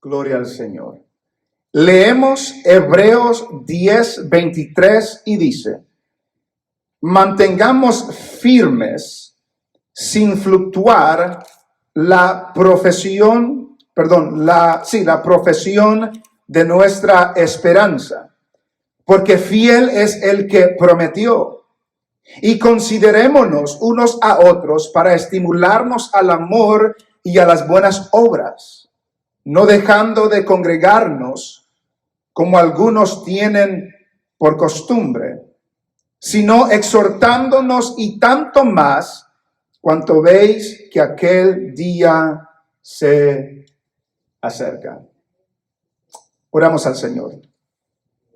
Gloria al Señor. Leemos Hebreos 10:23 y dice: mantengamos firmes sin fluctuar la profesión de nuestra esperanza, porque fiel es el que prometió. Y considerémonos unos a otros para estimularnos al amor y a las buenas obras, no dejando de congregarnos como algunos tienen por costumbre, sino exhortándonos, y tanto más cuanto veis que aquel día se acerca. Oramos al Señor.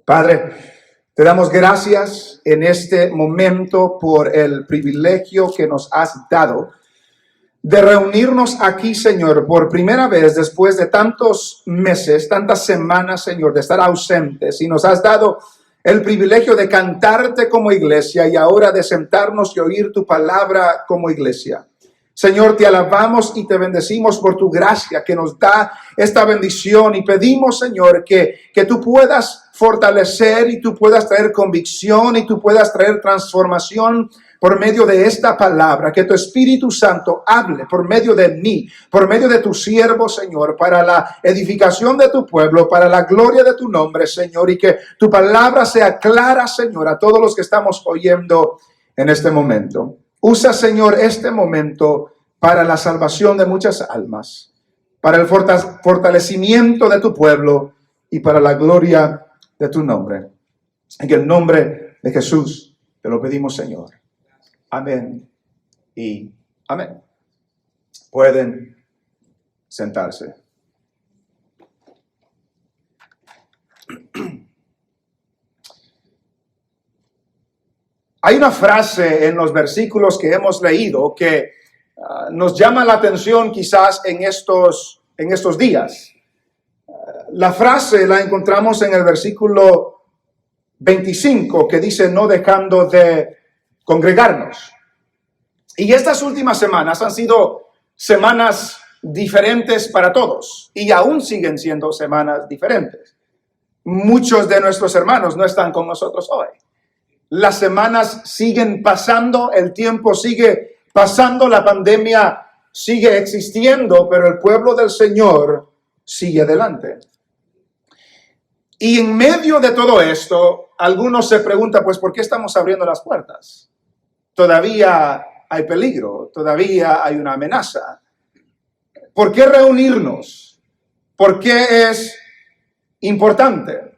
Padre, te damos gracias en este momento por el privilegio que nos has dado de reunirnos aquí, Señor, por primera vez después de tantos meses, tantas semanas, Señor, de estar ausentes, y nos has dado el privilegio de cantarte como iglesia y ahora de sentarnos y oír tu palabra como iglesia. Señor, te alabamos y te bendecimos por tu gracia que nos da esta bendición, y pedimos, Señor, que tú puedas fortalecer y tú puedas traer convicción y tú puedas traer transformación por medio de esta palabra, que tu Espíritu Santo hable por medio de mí, por medio de tu siervo, Señor, para la edificación de tu pueblo, para la gloria de tu nombre, Señor, y que tu palabra sea clara, Señor, a todos los que estamos oyendo en este momento. Usa, Señor, este momento para la salvación de muchas almas, para el fortalecimiento de tu pueblo y para la gloria de tu nombre. En el nombre de Jesús te lo pedimos, Señor. Amén y amén. Pueden sentarse. Hay una frase en los versículos que hemos leído que nos llama la atención quizás en estos días. La frase la encontramos en el versículo 25, que dice: no dejando de congregarnos. Y estas últimas semanas han sido semanas diferentes para todos, y aún siguen siendo semanas diferentes. Muchos de nuestros hermanos no están con nosotros hoy. Las semanas siguen pasando, el tiempo sigue pasando, la pandemia sigue existiendo, pero el pueblo del Señor sigue adelante. Y en medio de todo esto, algunos se preguntan, pues, ¿por qué estamos abriendo las puertas? Todavía hay peligro, todavía hay una amenaza. ¿Por qué reunirnos? ¿Por qué es importante?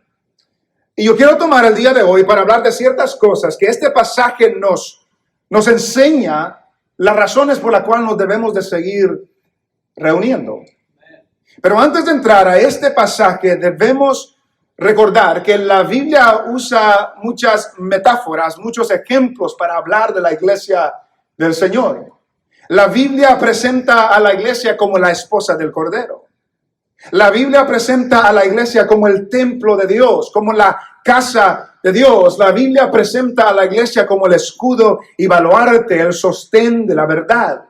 Y yo quiero tomar el día de hoy para hablar de ciertas cosas que este pasaje nos enseña, las razones por las cuales nos debemos de seguir reuniendo. Pero antes de entrar a este pasaje, debemos recordar que la Biblia usa muchas metáforas, muchos ejemplos para hablar de la iglesia del Señor. La Biblia presenta a la iglesia como la esposa del Cordero. La Biblia presenta a la iglesia como el templo de Dios, como la casa de Dios. La Biblia presenta a la iglesia como el escudo y baluarte, el sostén de la verdad.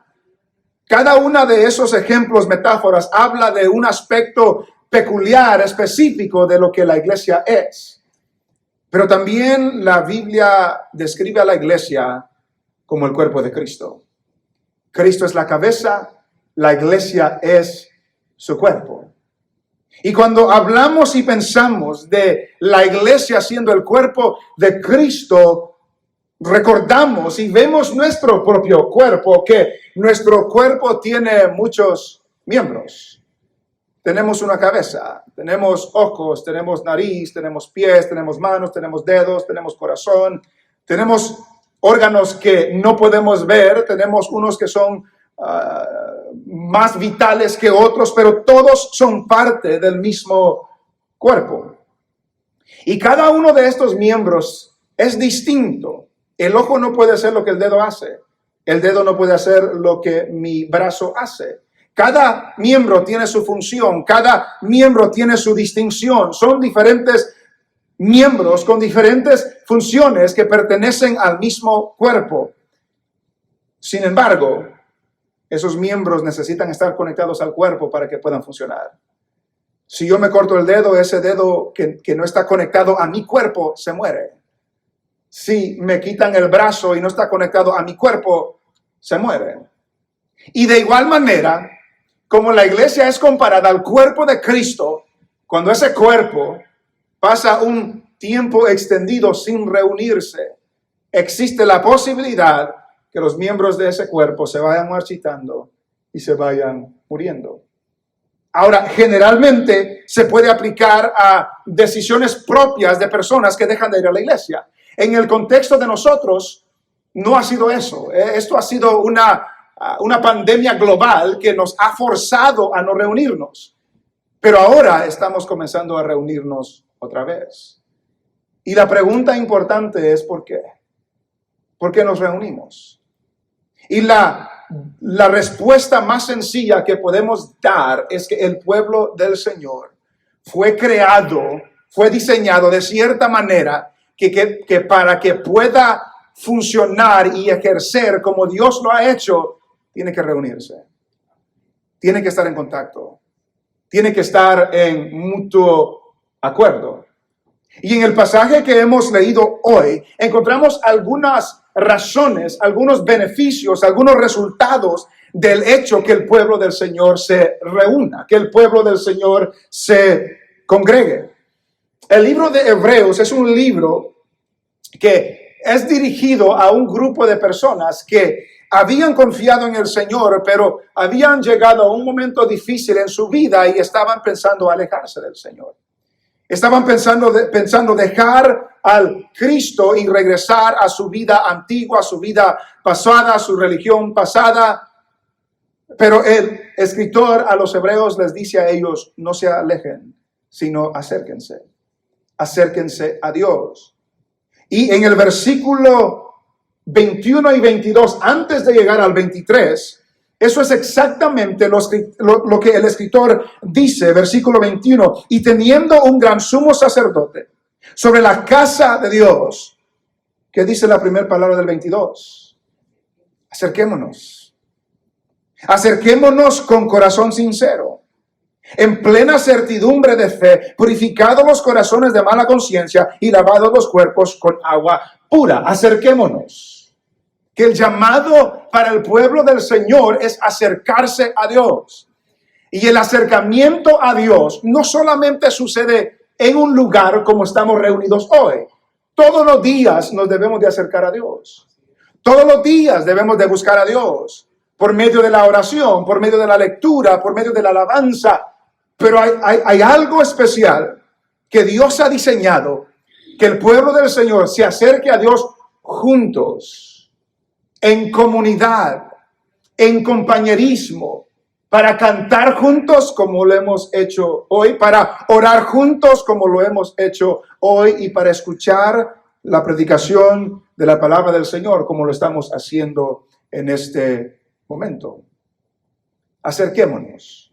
Cada una de esos ejemplos, metáforas, habla de un aspecto peculiar, específico de lo que la iglesia es. Pero también la Biblia describe a la iglesia como el cuerpo de Cristo. Cristo es la cabeza, la iglesia es su cuerpo. Y cuando hablamos y pensamos de la iglesia siendo el cuerpo de Cristo, recordamos y vemos nuestro propio cuerpo, que nuestro cuerpo tiene muchos miembros. Tenemos una cabeza, tenemos ojos, tenemos nariz, tenemos pies, tenemos manos, tenemos dedos, tenemos corazón, tenemos órganos que no podemos ver, tenemos unos que son más vitales que otros, pero todos son parte del mismo cuerpo. Y cada uno de estos miembros es distinto. El ojo no puede hacer lo que el dedo hace. El dedo no puede hacer lo que mi brazo hace. Cada miembro tiene su función, cada miembro tiene su distinción. Son diferentes miembros con diferentes funciones que pertenecen al mismo cuerpo. Sin embargo, esos miembros necesitan estar conectados al cuerpo para que puedan funcionar. Si yo me corto el dedo, ese dedo que no está conectado a mi cuerpo se muere. Si me quitan el brazo y no está conectado a mi cuerpo, se muere. Y de igual manera, como la iglesia es comparada al cuerpo de Cristo, cuando ese cuerpo pasa un tiempo extendido sin reunirse, existe la posibilidad que los miembros de ese cuerpo se vayan marchitando y se vayan muriendo. Ahora, generalmente se puede aplicar a decisiones propias de personas que dejan de ir a la iglesia. En el contexto de nosotros, no ha sido eso. Esto ha sido una pandemia global que nos ha forzado a no reunirnos. Pero ahora estamos comenzando a reunirnos otra vez. Y la pregunta importante es ¿por qué? ¿Por qué nos reunimos? Y la respuesta más sencilla que podemos dar es que el pueblo del Señor fue creado, fue diseñado de cierta manera que para que pueda funcionar y ejercer como Dios lo ha hecho, tiene que reunirse, tiene que estar en contacto, tiene que estar en mutuo acuerdo. Y en el pasaje que hemos leído hoy, encontramos algunas razones, algunos beneficios, algunos resultados del hecho que el pueblo del Señor se reúna, que el pueblo del Señor se congregue. El libro de Hebreos es un libro que es dirigido a un grupo de personas que habían confiado en el Señor, pero habían llegado a un momento difícil en su vida y estaban pensando alejarse del Señor. Estaban pensando dejar al Cristo y regresar a su vida antigua, a su vida pasada, a su religión pasada. Pero el escritor a los hebreos les dice a ellos, no se alejen, sino acérquense. Acérquense a Dios. Y en el versículo 21 y 22, antes de llegar al 23, eso es exactamente lo que el escritor dice, versículo 21. Y teniendo un gran sumo sacerdote sobre la casa de Dios, ¿qué dice la primera palabra del 22? Acerquémonos. Acerquémonos con corazón sincero, en plena certidumbre de fe, purificados los corazones de mala conciencia y lavados los cuerpos con agua pura. Acerquémonos. Que el llamado para el pueblo del Señor es acercarse a Dios. Y el acercamiento a Dios no solamente sucede en un lugar como estamos reunidos hoy. Todos los días nos debemos de acercar a Dios. Todos los días debemos de buscar a Dios. Por medio de la oración, por medio de la lectura, por medio de la alabanza. Pero hay algo especial que Dios ha diseñado. Que el pueblo del Señor se acerque a Dios juntos. En comunidad, en compañerismo, para cantar juntos como lo hemos hecho hoy, para orar juntos como lo hemos hecho hoy y para escuchar la predicación de la palabra del Señor como lo estamos haciendo en este momento. Acerquémonos.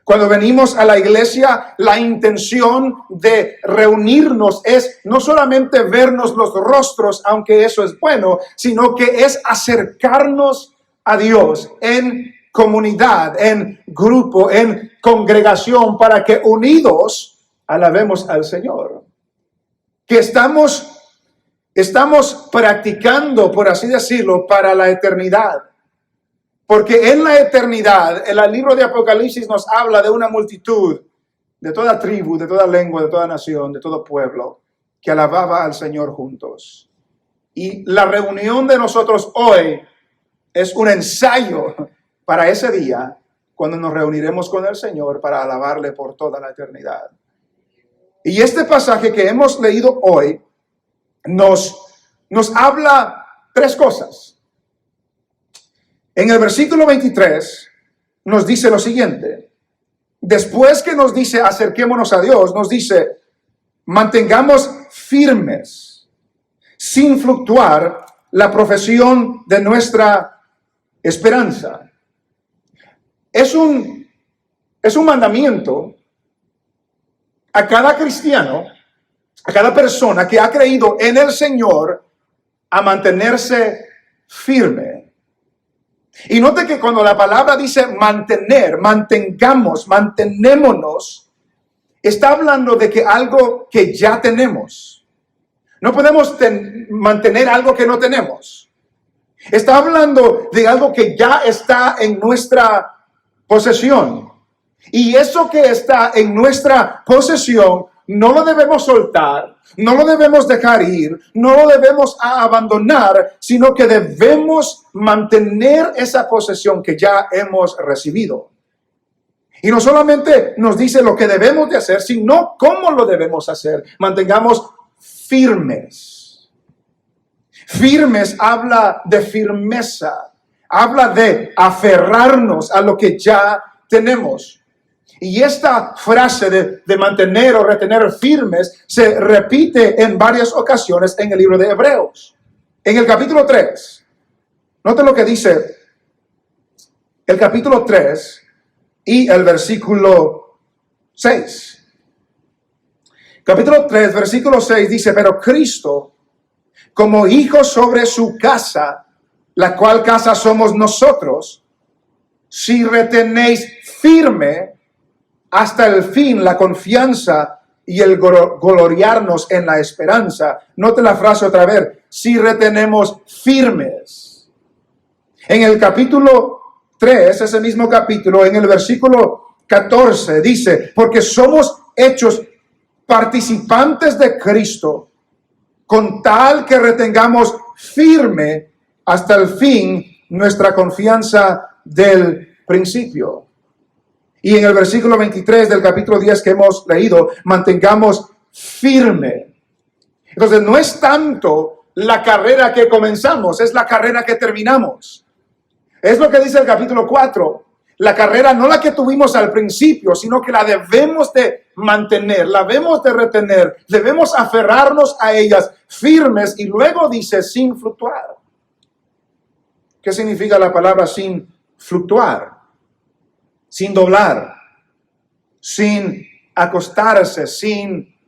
Cuando venimos a la iglesia, la intención de reunirnos es no solamente vernos los rostros, aunque eso es bueno, sino que es acercarnos a Dios en comunidad, en grupo, en congregación, para que unidos alabemos al Señor. Que estamos practicando, por así decirlo, para la eternidad. Porque en la eternidad, el libro de Apocalipsis nos habla de una multitud, de toda tribu, de toda lengua, de toda nación, de todo pueblo, que alababa al Señor juntos. Y la reunión de nosotros hoy es un ensayo para ese día, cuando nos reuniremos con el Señor para alabarle por toda la eternidad. Y este pasaje que hemos leído hoy nos habla tres cosas. En el versículo 23 nos dice lo siguiente. Después que nos dice acerquémonos a Dios, nos dice mantengamos firmes, sin fluctuar, la profesión de nuestra esperanza. Es un mandamiento a cada cristiano, a cada persona que ha creído en el Señor, a mantenerse firme. Y note que cuando la palabra dice mantener, mantengamos, mantenémonos, está hablando de que algo que ya tenemos. No podemos mantener algo que no tenemos. Está hablando de algo que ya está en nuestra posesión. Y eso que está en nuestra posesión no lo debemos soltar, no lo debemos dejar ir, no lo debemos abandonar, sino que debemos mantener esa posesión que ya hemos recibido. Y no solamente nos dice lo que debemos de hacer, sino cómo lo debemos hacer. Mantengamos firmes. Firmes habla de firmeza, habla de aferrarnos a lo que ya tenemos. Y esta frase de mantener o retener firmes se repite en varias ocasiones en el libro de Hebreos. En el capítulo 3, note lo que dice el capítulo 3 y el versículo 6. Capítulo 3, versículo 6 dice, pero Cristo, como hijo sobre su casa, la cual casa somos nosotros, si retenéis firme hasta el fin la confianza y el gloriarnos en la esperanza. Note la frase otra vez, si retenemos firmes. En el capítulo 3, ese mismo capítulo, en el versículo 14, dice, porque somos hechos participantes de Cristo, con tal que retengamos firme hasta el fin nuestra confianza del principio. Y en el versículo 23 del capítulo 10 que hemos leído, mantengamos firme. Entonces, no es tanto la carrera que comenzamos, es la carrera que terminamos. Es lo que dice el capítulo 4. La carrera no la que tuvimos al principio, sino que la debemos de mantener, la debemos de retener, debemos aferrarnos a ellas firmes y luego dice sin fluctuar. ¿Qué significa la palabra sin fluctuar? Sin doblar, sin acostarse, sin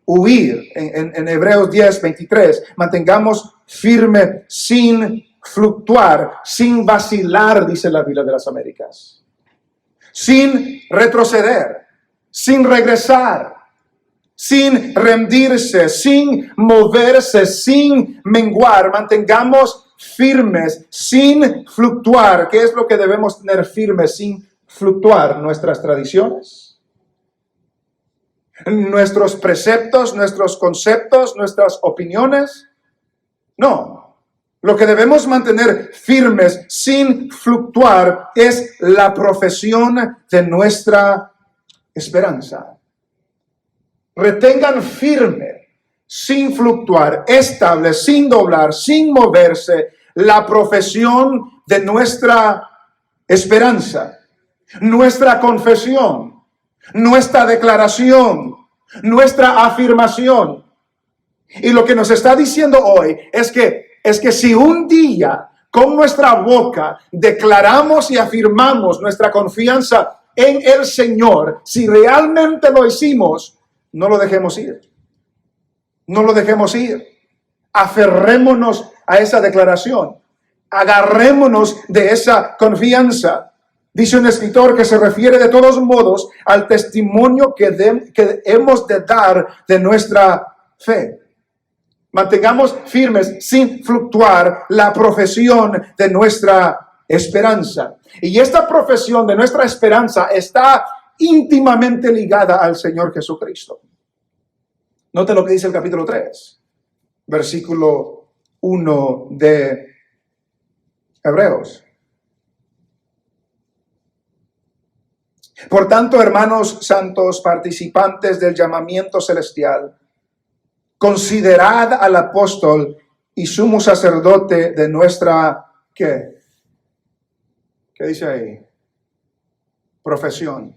huir. En Hebreos 10, 23, mantengamos firme sin fluctuar, sin vacilar, dice la Biblia de las Américas. Sin retroceder, sin regresar, sin rendirse, sin moverse, sin menguar. Mantengamos firmes, sin fluctuar. ¿Qué es lo que debemos tener firmes, sin fluctuar? Nuestras tradiciones, nuestros preceptos, nuestros conceptos, nuestras opiniones. No. Lo que debemos mantener firmes sin fluctuar es la profesión de nuestra esperanza. Retengan firme, sin fluctuar, estable, sin doblar, sin moverse, la profesión de nuestra esperanza, nuestra confesión, nuestra declaración, nuestra afirmación. Y lo que nos está diciendo hoy es que si un día con nuestra boca declaramos y afirmamos nuestra confianza en el Señor, si realmente lo hicimos, no lo dejemos ir. No lo dejemos ir. Aferrémonos a esa declaración. Agarrémonos de esa confianza. Dice un escritor que se refiere de todos modos al testimonio que hemos de dar de nuestra fe. Mantengamos firmes sin fluctuar la profesión de nuestra esperanza. Y esta profesión de nuestra esperanza está íntimamente ligada al Señor Jesucristo. Note lo que dice el capítulo 3, versículo 1 de Hebreos. Por tanto, hermanos santos, participantes del llamamiento celestial, considerad al apóstol y sumo sacerdote de nuestra, ¿qué? ¿Qué dice ahí? Profesión.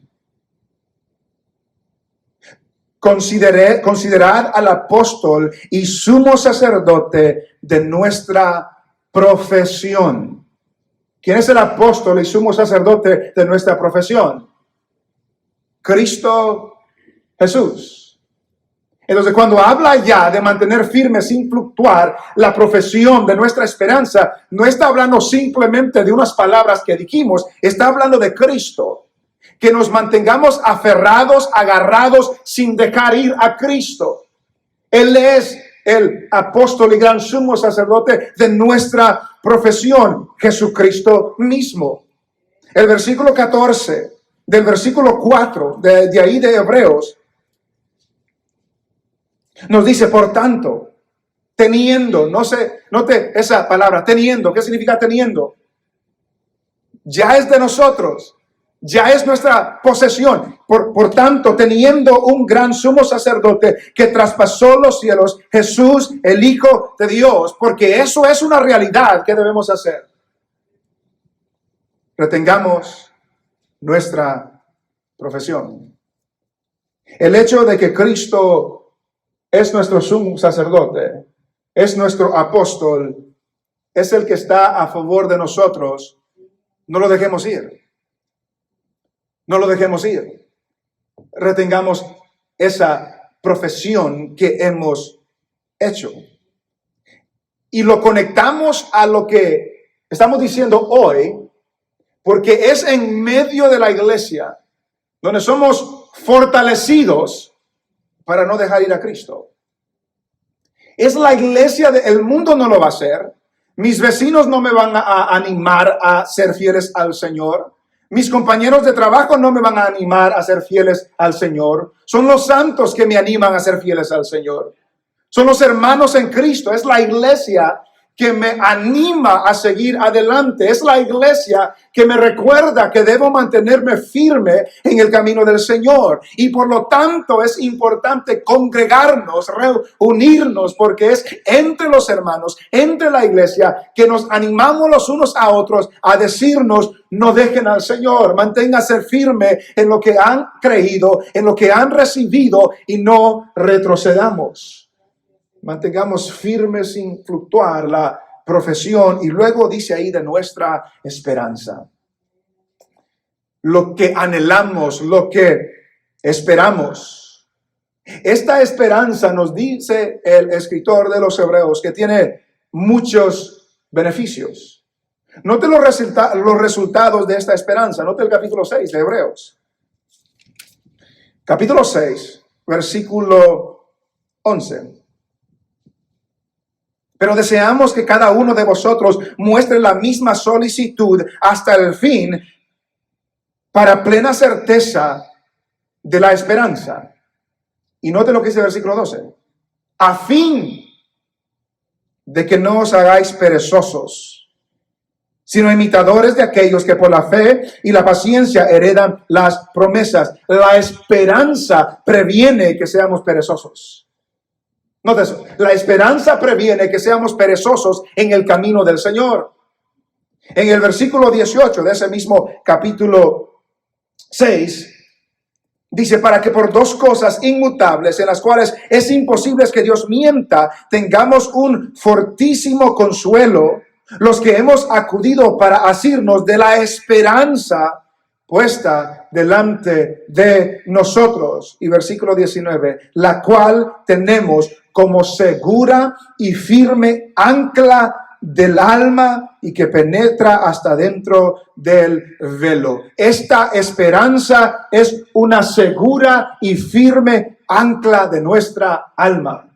Considerad al apóstol y sumo sacerdote de nuestra profesión. ¿Quién es el apóstol y sumo sacerdote de nuestra profesión? Cristo Jesús. Entonces, cuando habla ya de mantener firme sin fluctuar la profesión de nuestra esperanza, no está hablando simplemente de unas palabras que dijimos, está hablando de Cristo, que nos mantengamos aferrados, agarrados, sin dejar ir a Cristo. Él es el apóstol y gran sumo sacerdote de nuestra profesión, Jesucristo mismo. El versículo 14 del versículo 4 de ahí de Hebreos nos dice, por tanto, teniendo, note esa palabra, teniendo, ¿qué significa teniendo? Ya es de nosotros, ya es nuestra posesión. Por tanto, teniendo un gran sumo sacerdote que traspasó los cielos, Jesús, el Hijo de Dios, porque eso es una realidad que debemos hacer. Retengamos nuestra profesión. El hecho de que Cristo es nuestro sumo sacerdote, es nuestro apóstol, es el que está a favor de nosotros, no lo dejemos ir. No lo dejemos ir. Retengamos esa profesión que hemos hecho. Y lo conectamos a lo que estamos diciendo hoy, porque es en medio de la iglesia donde somos fortalecidos para no dejar ir a Cristo. Es la iglesia, el mundo no lo va a hacer. Mis vecinos no me van a animar a ser fieles al Señor. Mis compañeros de trabajo no me van a animar a ser fieles al Señor. Son los santos que me animan a ser fieles al Señor. Son los hermanos en Cristo. Es la iglesia que me anima a seguir adelante. Es la iglesia que me recuerda que debo mantenerme firme en el camino del Señor. Y por lo tanto es importante congregarnos, reunirnos, porque es entre los hermanos, entre la iglesia, que nos animamos los unos a otros a decirnos, no dejen al Señor, manténganse firme en lo que han creído, en lo que han recibido y no retrocedamos. Mantengamos firmes sin fluctuar la profesión. Y luego dice ahí de nuestra esperanza. Lo que anhelamos, lo que esperamos. Esta esperanza, nos dice el escritor de los Hebreos, que tiene muchos beneficios. Note los resultados de esta esperanza. Note el capítulo 6 de Hebreos. Capítulo 6, versículo 11. Pero deseamos que cada uno de vosotros muestre la misma solicitud hasta el fin, para plena certeza de la esperanza. Y note lo que dice el versículo 12. A fin de que no os hagáis perezosos, sino imitadores de aquellos que por la fe y la paciencia heredan las promesas. La esperanza previene que seamos perezosos. Nota eso. La esperanza previene que seamos perezosos en el camino del Señor. En el versículo 18 de ese mismo capítulo 6, dice, para que por dos cosas inmutables en las cuales es imposible que Dios mienta, tengamos un fortísimo consuelo, los que hemos acudido para asirnos de la esperanza puesta delante de nosotros. Y versículo 19, la cual tenemos como segura y firme ancla del alma y que penetra hasta dentro del velo. Esta esperanza es una segura y firme ancla de nuestra alma.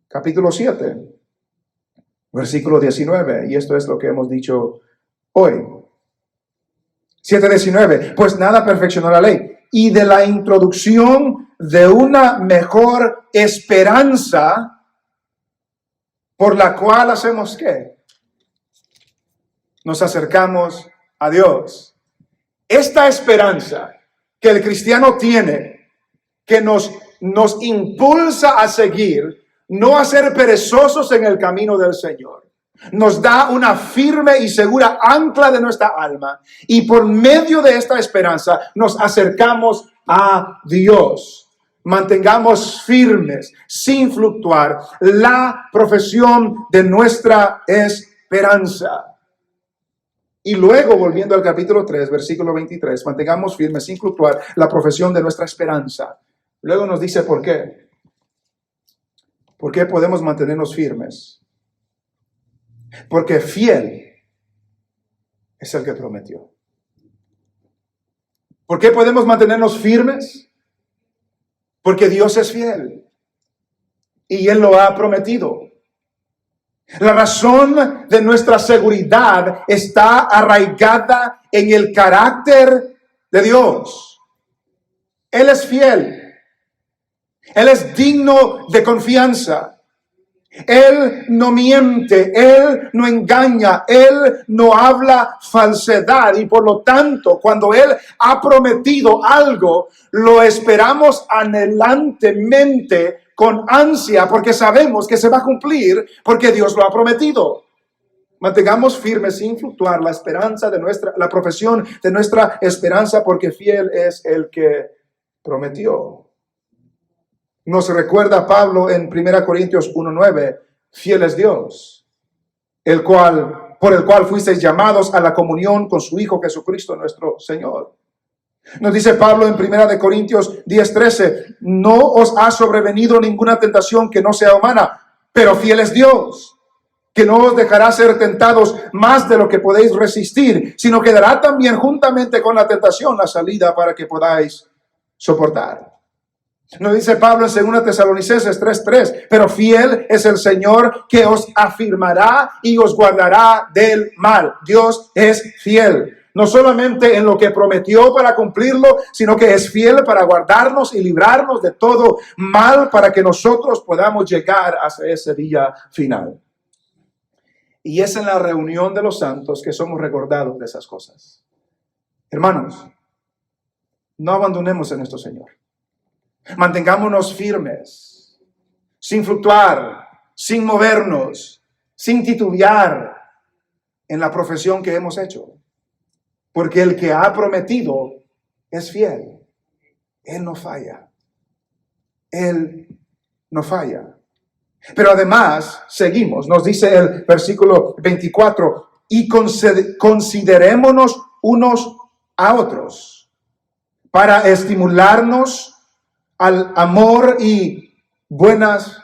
Capítulo 7, versículo 19, y esto es lo que hemos dicho hoy. 7:19, pues nada perfeccionó la ley, y de la introducción de una mejor esperanza, por la cual hacemos ¿qué? Nos acercamos a Dios. Esta esperanza que el cristiano tiene, que nos impulsa a seguir, no a ser perezosos en el camino del Señor, nos da una firme y segura ancla de nuestra alma, y por medio de esta esperanza nos acercamos a Dios. Mantengamos firmes, sin fluctuar, la profesión de nuestra esperanza. Y luego, volviendo al capítulo 3, versículo 23, mantengamos firmes, sin fluctuar, la profesión de nuestra esperanza. Luego nos dice por qué. ¿Por qué podemos mantenernos firmes? Porque fiel es el que prometió. ¿Por qué podemos mantenernos firmes? Porque Dios es fiel y Él lo ha prometido. La razón de nuestra seguridad está arraigada en el carácter de Dios. Él es fiel. Él es digno de confianza. Él no miente, Él no engaña, Él no habla falsedad y por lo tanto cuando Él ha prometido algo, lo esperamos anhelantemente con ansia porque sabemos que se va a cumplir porque Dios lo ha prometido. Mantengamos firmes sin fluctuar la esperanza de la profesión de nuestra esperanza porque fiel es el que prometió. Nos recuerda Pablo en 1 Corintios 1:9, fiel es Dios, por el cual fuisteis llamados a la comunión con su Hijo Jesucristo nuestro Señor. Nos dice Pablo en 1 Corintios 10:13, no os ha sobrevenido ninguna tentación que no sea humana, pero fiel es Dios, que no os dejará ser tentados más de lo que podéis resistir, sino que dará también juntamente con la tentación la salida para que podáis soportar. Nos dice Pablo en 2 Tesalonicenses 3:3, pero fiel es el Señor que os afirmará y os guardará del mal. Dios es fiel, no solamente en lo que prometió para cumplirlo, sino que es fiel para guardarnos y librarnos de todo mal para que nosotros podamos llegar hasta ese día final. Y es en la reunión de los santos que somos recordados de esas cosas. Hermanos, no abandonemos en nuestro Señor. Mantengámonos firmes, sin fluctuar, sin movernos, sin titubear en la profesión que hemos hecho. Porque el que ha prometido es fiel. Él no falla. Él no falla. Pero además, seguimos, nos dice el versículo 24, y considerémonos unos a otros para estimularnos al amor y buenas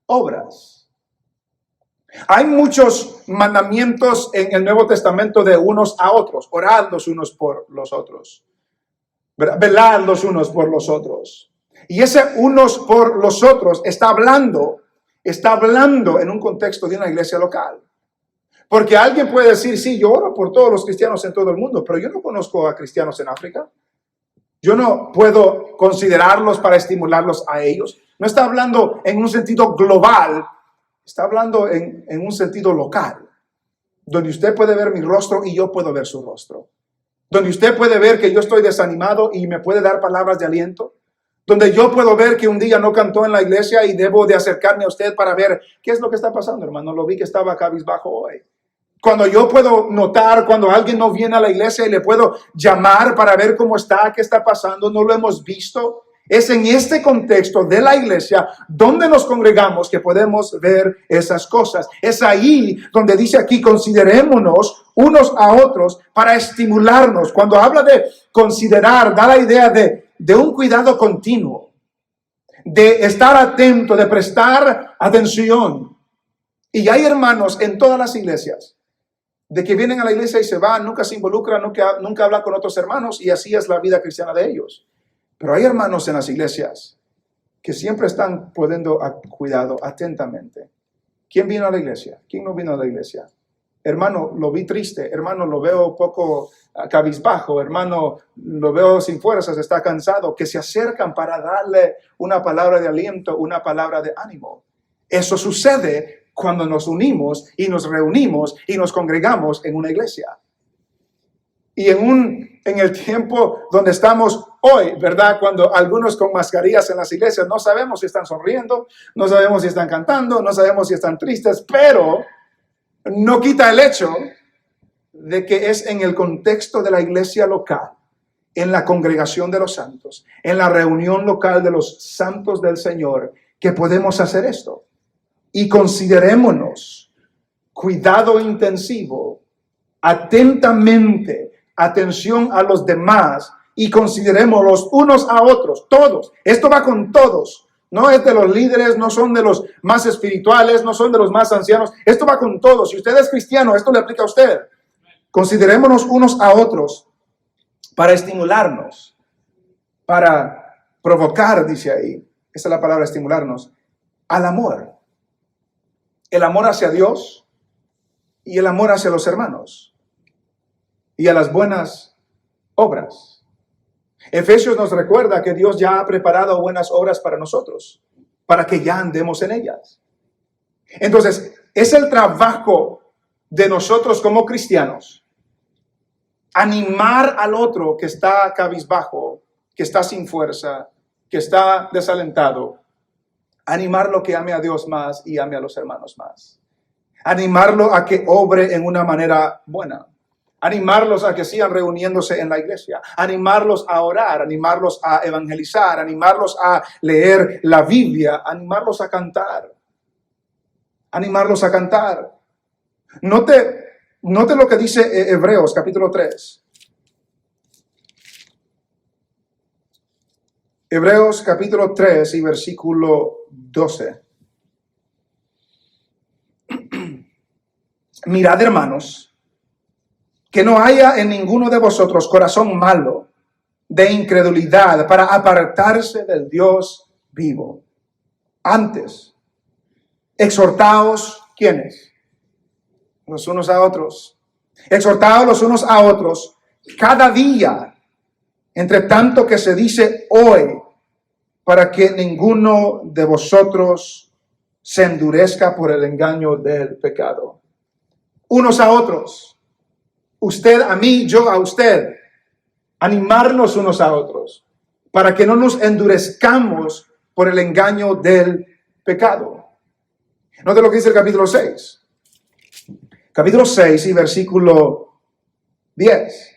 obras. Hay muchos mandamientos en el Nuevo Testamento de unos a otros, orad los unos por los otros, velad los unos por los otros. Y ese unos por los otros está hablando en un contexto de una iglesia local. Porque alguien puede decir, sí, yo oro por todos los cristianos en todo el mundo, pero yo no conozco a cristianos en África. Yo no puedo considerarlos para estimularlos a ellos. No está hablando en un sentido global, está hablando en un sentido local, donde usted puede ver mi rostro y yo puedo ver su rostro. Donde usted puede ver que yo estoy desanimado y me puede dar palabras de aliento. Donde yo puedo ver que un día no cantó en la iglesia y debo de acercarme a usted para ver qué es lo que está pasando, hermano. Lo vi que estaba cabizbajo hoy. Cuando yo puedo notar cuando alguien no viene a la iglesia y le puedo llamar para ver cómo está, qué está pasando, no lo hemos visto. Es en este contexto de la iglesia donde nos congregamos que podemos ver esas cosas. Es ahí donde dice aquí, considerémonos unos a otros para estimularnos. Cuando habla de considerar, da la idea de un cuidado continuo, de estar atento, de prestar atención. Y hay hermanos en todas las iglesias de que vienen a la iglesia y se van, nunca se involucran, nunca hablan con otros hermanos y así es la vida cristiana de ellos. Pero hay hermanos en las iglesias que siempre están poniendo cuidado atentamente. ¿Quién vino a la iglesia? ¿Quién no vino a la iglesia? Hermano, lo vi triste. Hermano, lo veo poco cabizbajo. Hermano, lo veo sin fuerzas, está cansado. Que se acercan para darle una palabra de aliento, una palabra de ánimo. Eso sucede cuando nos unimos y nos reunimos y nos congregamos en una iglesia. Y en el tiempo donde estamos hoy, ¿verdad? Cuando algunos con mascarillas en las iglesias no sabemos si están sonriendo, no sabemos si están cantando, no sabemos si están tristes, pero no quita el hecho de que es en el contexto de la iglesia local, en la congregación de los santos, en la reunión local de los santos del Señor, que podemos hacer esto. Y considerémonos, cuidado intensivo, atentamente, atención a los demás y considerémoslos unos a otros, todos. Esto va con todos. No es de los líderes, no son de los más espirituales, no son de los más ancianos. Esto va con todos. Si usted es cristiano, esto le aplica a usted. Considerémonos unos a otros para estimularnos, para provocar, dice ahí, esa es la palabra estimularnos, al amor. El amor hacia Dios y el amor hacia los hermanos y a las buenas obras. Efesios nos recuerda que Dios ya ha preparado buenas obras para nosotros, para que ya andemos en ellas. Entonces, es el trabajo de nosotros como cristianos animar al otro que está cabizbajo, que está sin fuerza, que está desalentado, animarlo a que ame a Dios más y ame a los hermanos más. Animarlo a que obre en una manera buena. Animarlos a que sigan reuniéndose en la iglesia. Animarlos a orar, animarlos a evangelizar, animarlos a leer la Biblia, animarlos a cantar. Animarlos a cantar. Note lo que dice Hebreos capítulo 3. Hebreos capítulo 3 y versículo 12. Mirad, hermanos, que no haya en ninguno de vosotros corazón malo de incredulidad para apartarse del Dios vivo. Antes, exhortaos, ¿quiénes? Los unos a otros. Exhortaos los unos a otros cada día, entre tanto que se dice hoy, para que ninguno de vosotros se endurezca por el engaño del pecado. Unos a otros. Usted a mí, yo a usted. Animarnos unos a otros, para que no nos endurezcamos por el engaño del pecado. Note lo que dice el capítulo 6. Capítulo 6 y versículo 10.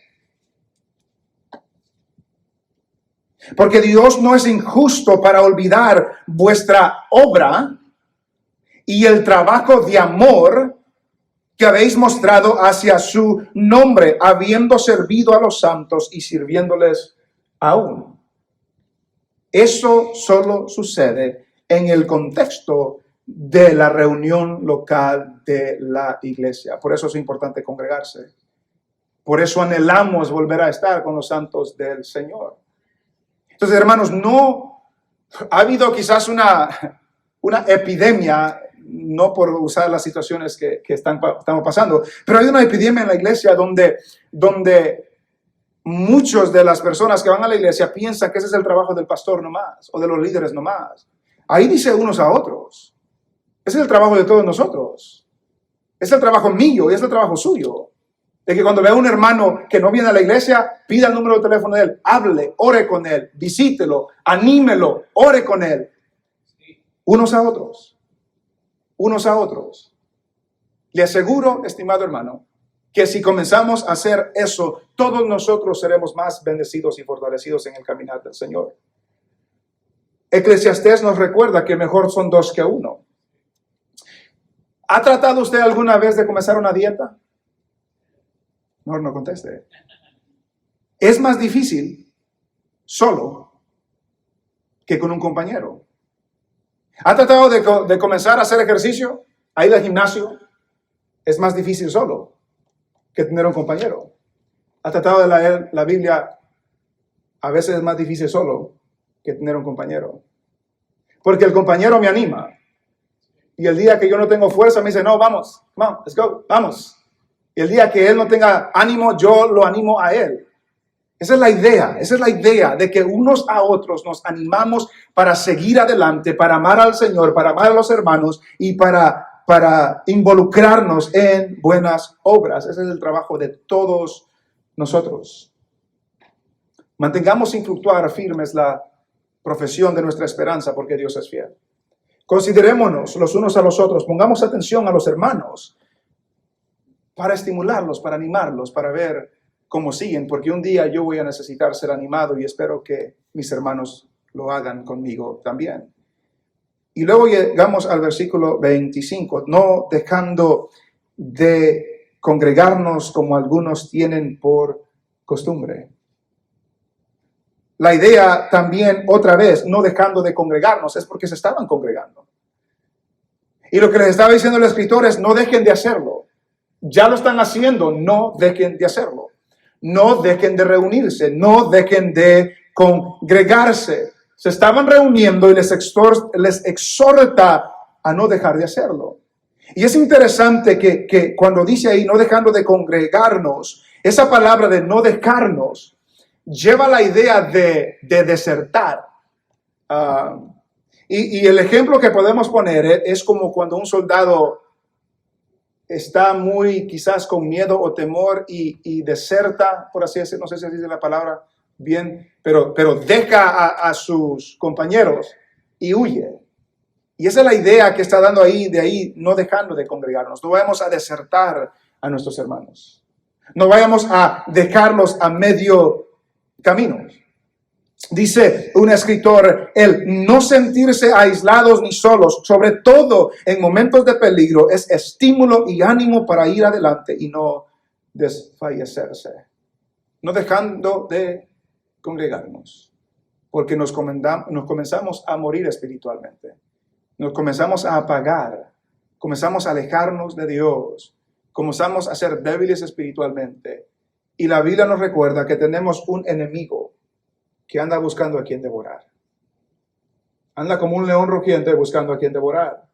Porque Dios no es injusto para olvidar vuestra obra y el trabajo de amor que habéis mostrado hacia su nombre, habiendo servido a los santos y sirviéndoles aún. Eso solo sucede en el contexto de la reunión local de la iglesia. Por eso es importante congregarse. Por eso anhelamos volver a estar con los santos del Señor. Entonces, hermanos, no ha habido quizás una epidemia, no por usar las situaciones que estamos pasando, pero hay una epidemia en la iglesia donde muchas de las personas que van a la iglesia piensan que ese es el trabajo del pastor nomás, o de los líderes nomás. Ahí dice unos a otros. Ese es el trabajo de todos nosotros. Es el trabajo mío y es el trabajo suyo. De que cuando vea a un hermano que no viene a la iglesia, pida el número de teléfono de él, hable, ore con él, visítelo, anímelo, ore con él. Unos a otros. Unos a otros. Le aseguro, estimado hermano, que si comenzamos a hacer eso, todos nosotros seremos más bendecidos y fortalecidos en el caminar del Señor. Eclesiastés nos recuerda que mejor son dos que uno. ¿Ha tratado usted alguna vez de comenzar una dieta? No conteste. Es más difícil solo que con un compañero. ¿Ha tratado de comenzar a hacer ejercicio? ¿A ir al gimnasio? Es más difícil solo que tener un compañero. ¿Ha tratado de leer la Biblia? A veces es más difícil solo que tener un compañero. Porque el compañero me anima. Y el día que yo no tengo fuerza me dice, no, vamos, come on, let's go, vamos. Y el día que él no tenga ánimo, yo lo animo a él. Esa es la idea de que unos a otros nos animamos para seguir adelante, para amar al Señor, para amar a los hermanos y para involucrarnos en buenas obras. Ese es el trabajo de todos nosotros. Mantengamos sin fluctuar firmes la profesión de nuestra esperanza porque Dios es fiel. Considerémonos los unos a los otros, pongamos atención a los hermanos para estimularlos, para animarlos, para ver cómo siguen, porque un día yo voy a necesitar ser animado y espero que mis hermanos lo hagan conmigo también. Y luego llegamos al versículo 25, no dejando de congregarnos como algunos tienen por costumbre. La idea también, otra vez, no dejando de congregarnos, es porque se estaban congregando. Y lo que les estaba diciendo el escritor es, no dejen de hacerlo. Ya lo están haciendo, no dejen de hacerlo. No dejen de reunirse, no dejen de congregarse. Se estaban reuniendo y les exhorta a no dejar de hacerlo. Y es interesante que cuando dice ahí, no dejando de congregarnos, esa palabra de no dejarnos lleva la idea de desertar. Y el ejemplo que podemos poner es como cuando un soldado está muy quizás con miedo o temor y deserta, por así decirlo, no sé si dice la palabra bien, pero deja a sus compañeros y huye. Y esa es la idea que está dando ahí, de ahí, no dejando de congregarnos. No vayamos a desertar a nuestros hermanos. No vayamos a dejarlos a medio camino. Dice un escritor, el no sentirse aislados ni solos, sobre todo en momentos de peligro, es estímulo y ánimo para ir adelante y no desfallecerse. No dejando de congregarnos, porque nos comenzamos a morir espiritualmente. Nos comenzamos a apagar, comenzamos a alejarnos de Dios, comenzamos a ser débiles espiritualmente. Y la Biblia nos recuerda que tenemos un enemigo que anda buscando a quien devorar. Anda como un león rugiente buscando a quien devorar.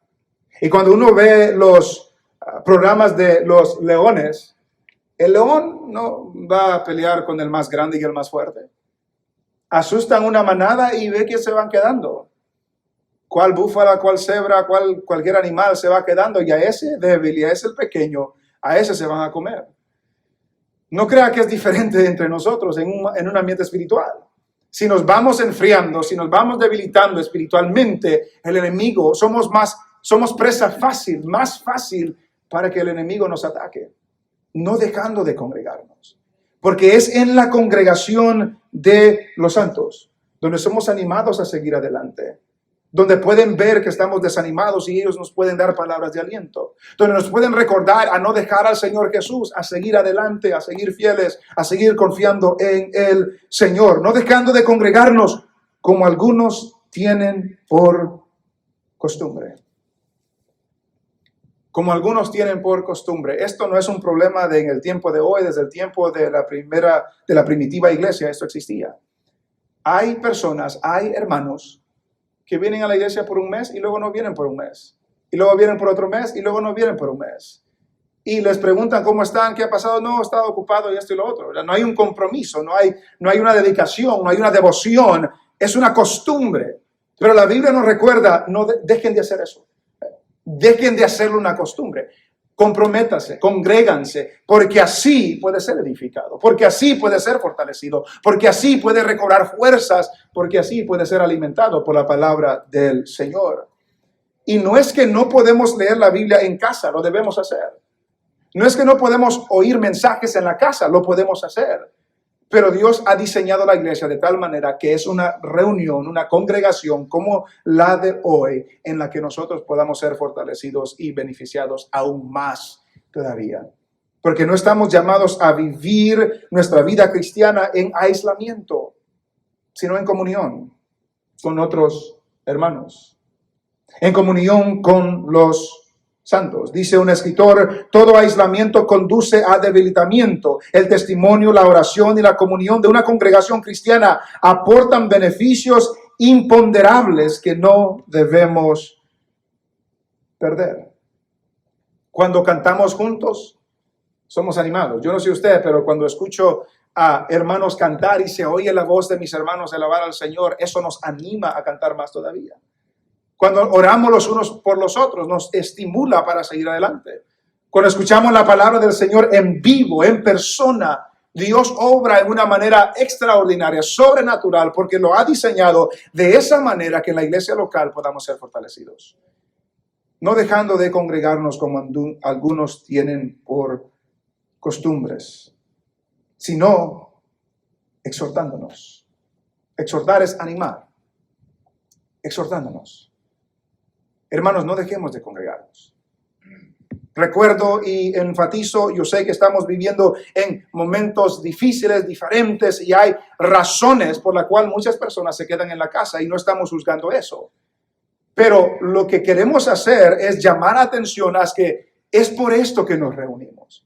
Y cuando uno ve los programas de los leones, el león no va a pelear con el más grande y el más fuerte. Asustan una manada y ve que se van quedando. Cuál búfala, cuál cebra, cualquier animal se va quedando, y a ese débil y a ese pequeño, a ese se van a comer. No crea que es diferente entre nosotros en un ambiente espiritual. Si nos vamos enfriando, si nos vamos debilitando espiritualmente, el enemigo, somos presa fácil, más fácil para que el enemigo nos ataque. No dejando de congregarnos. Porque es en la congregación de los santos donde somos animados a seguir adelante. Donde pueden ver que estamos desanimados y ellos nos pueden dar palabras de aliento. Donde nos pueden recordar a no dejar al Señor Jesús, a seguir adelante, a seguir fieles, a seguir confiando en el Señor. No dejando de congregarnos como algunos tienen por costumbre. Como algunos tienen por costumbre. Esto no es un problema en el tiempo de hoy, desde el tiempo de la primitiva iglesia, esto existía. Hay personas, hay hermanos que vienen a la iglesia por un mes y luego no vienen por un mes. Y luego vienen por otro mes y luego no vienen por un mes. Y les preguntan cómo están, qué ha pasado. No, he estado ocupado y esto y lo otro. No hay un compromiso, no hay una dedicación, no hay una devoción. Es una costumbre. Pero la Biblia nos recuerda, no dejen de hacer eso. Dejen de hacerlo una costumbre. Comprométase, congréganse, porque así puede ser edificado, porque así puede ser fortalecido, porque así puede recobrar fuerzas, porque así puede ser alimentado por la palabra del Señor. Y no es que no podemos leer la Biblia en casa, lo debemos hacer. No es que no podemos oír mensajes en la casa, lo podemos hacer. Pero Dios ha diseñado la iglesia de tal manera que es una reunión, una congregación como la de hoy, en la que nosotros podamos ser fortalecidos y beneficiados aún más todavía. Porque no estamos llamados a vivir nuestra vida cristiana en aislamiento, sino en comunión con otros hermanos, en comunión con los santos. Dice un escritor, todo aislamiento conduce a debilitamiento. El testimonio, la oración y la comunión de una congregación cristiana aportan beneficios imponderables que no debemos perder. Cuando cantamos juntos, somos animados. Yo no sé usted, pero cuando escucho a hermanos cantar y se oye la voz de mis hermanos alabar al Señor, eso nos anima a cantar más todavía. Cuando oramos los unos por los otros, nos estimula para seguir adelante. Cuando escuchamos la palabra del Señor en vivo, en persona, Dios obra en una manera extraordinaria, sobrenatural, porque lo ha diseñado de esa manera que en la iglesia local podamos ser fortalecidos. No dejando de congregarnos como algunos tienen por costumbres, sino exhortándonos. Exhortar es animar, exhortándonos. Hermanos, no dejemos de congregarnos. Recuerdo y enfatizo, yo sé que estamos viviendo en momentos difíciles, diferentes, y hay razones por las cuales muchas personas se quedan en la casa y no estamos juzgando eso. Pero lo que queremos hacer es llamar atención a que es por esto que nos reunimos.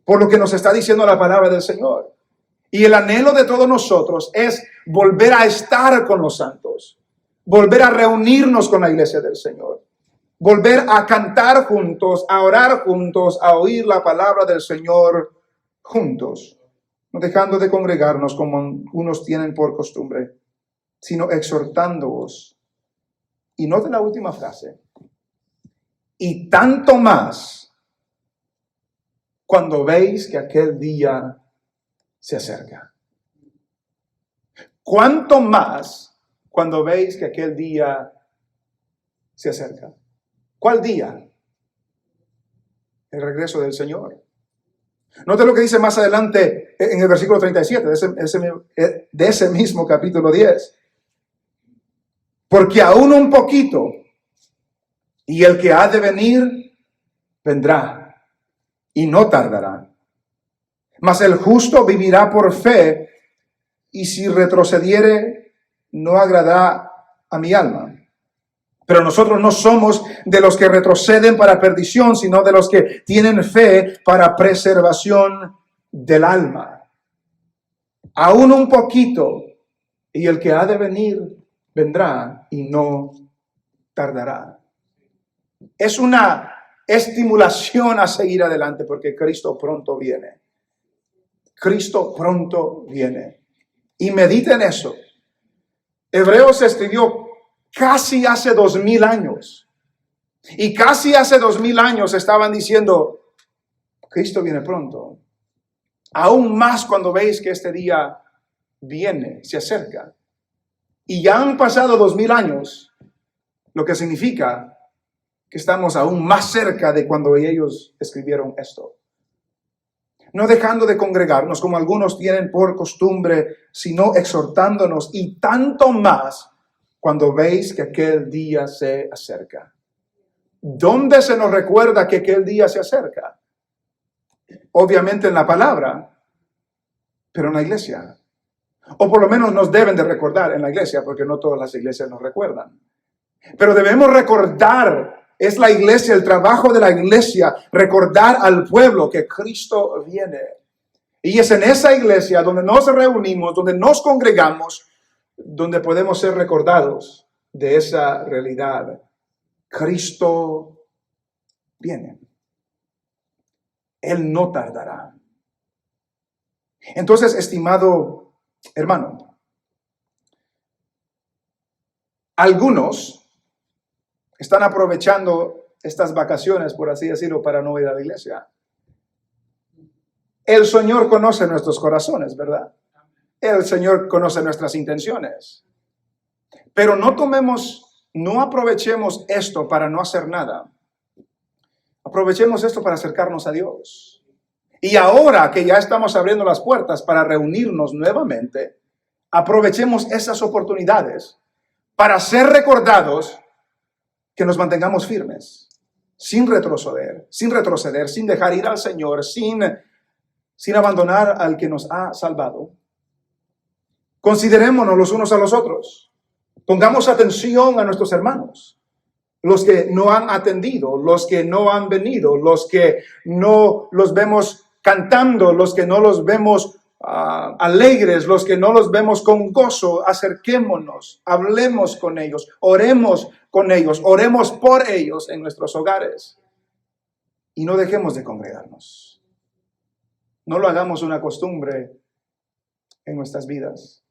Por lo que nos está diciendo la palabra del Señor. Y el anhelo de todos nosotros es volver a estar con los santos, volver a reunirnos con la iglesia del Señor, volver a cantar juntos, a orar juntos, a oír la palabra del Señor juntos, no dejando de congregarnos como unos tienen por costumbre, sino exhortándoos. Y noten la última frase. Y tanto más cuando veis que aquel día se acerca. ¿Cuánto más cuando veis que aquel día se acerca? ¿Cuál día? El regreso del Señor. Note lo que dice más adelante en el versículo 37 de ese mismo capítulo 10. Porque aún un poquito, y el que ha de venir, vendrá, y no tardará. Mas el justo vivirá por fe, y si retrocediere, no agradará a mi alma. Pero nosotros no somos de los que retroceden para perdición, sino de los que tienen fe para preservación del alma. Aún un poquito, y el que ha de venir, vendrá, y no tardará. Es una estimulación a seguir adelante, porque Cristo pronto viene. Cristo pronto viene. Y mediten eso. Hebreos se escribió casi hace 2000 años. Y casi hace 2000 años estaban diciendo, Cristo viene pronto. Aún más cuando veis que este día viene, se acerca. Y ya han pasado 2000 años, lo que significa que estamos aún más cerca de cuando ellos escribieron esto. No dejando de congregarnos como algunos tienen por costumbre, sino exhortándonos, y tanto más cuando veis que aquel día se acerca. ¿Dónde se nos recuerda que aquel día se acerca? Obviamente en la palabra, pero en la iglesia. O por lo menos nos deben de recordar en la iglesia, porque no todas las iglesias nos recuerdan. Pero debemos recordar. Es la iglesia, el trabajo de la iglesia, recordar al pueblo que Cristo viene. Y es en esa iglesia donde nos reunimos, donde nos congregamos, donde podemos ser recordados de esa realidad. Cristo viene. Él no tardará. Entonces, estimado hermano, algunos están aprovechando estas vacaciones, por así decirlo, para no ir a la iglesia. El Señor conoce nuestros corazones, ¿verdad? El Señor conoce nuestras intenciones. Pero no aprovechemos esto para no hacer nada. Aprovechemos esto para acercarnos a Dios. Y ahora que ya estamos abriendo las puertas para reunirnos nuevamente, aprovechemos esas oportunidades para ser recordados que nos mantengamos firmes, sin retroceder, sin dejar ir al Señor, sin abandonar al que nos ha salvado. Considerémonos los unos a los otros. Pongamos atención a nuestros hermanos, los que no han atendido, los que no han venido, los que no los vemos cantando, los que no los vemos alegres, los que no los vemos con gozo. Acerquémonos, hablemos con ellos, oremos con ellos, oremos por ellos en nuestros hogares y no dejemos de congregarnos. No lo hagamos una costumbre en nuestras vidas,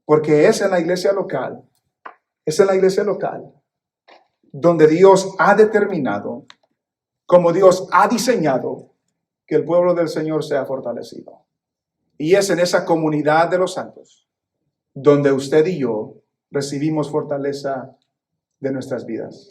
porque es en la iglesia local, donde Dios ha determinado, como Dios ha diseñado, que el pueblo del Señor sea fortalecido. Y es en esa comunidad de los santos donde usted y yo recibimos fortaleza de nuestras vidas.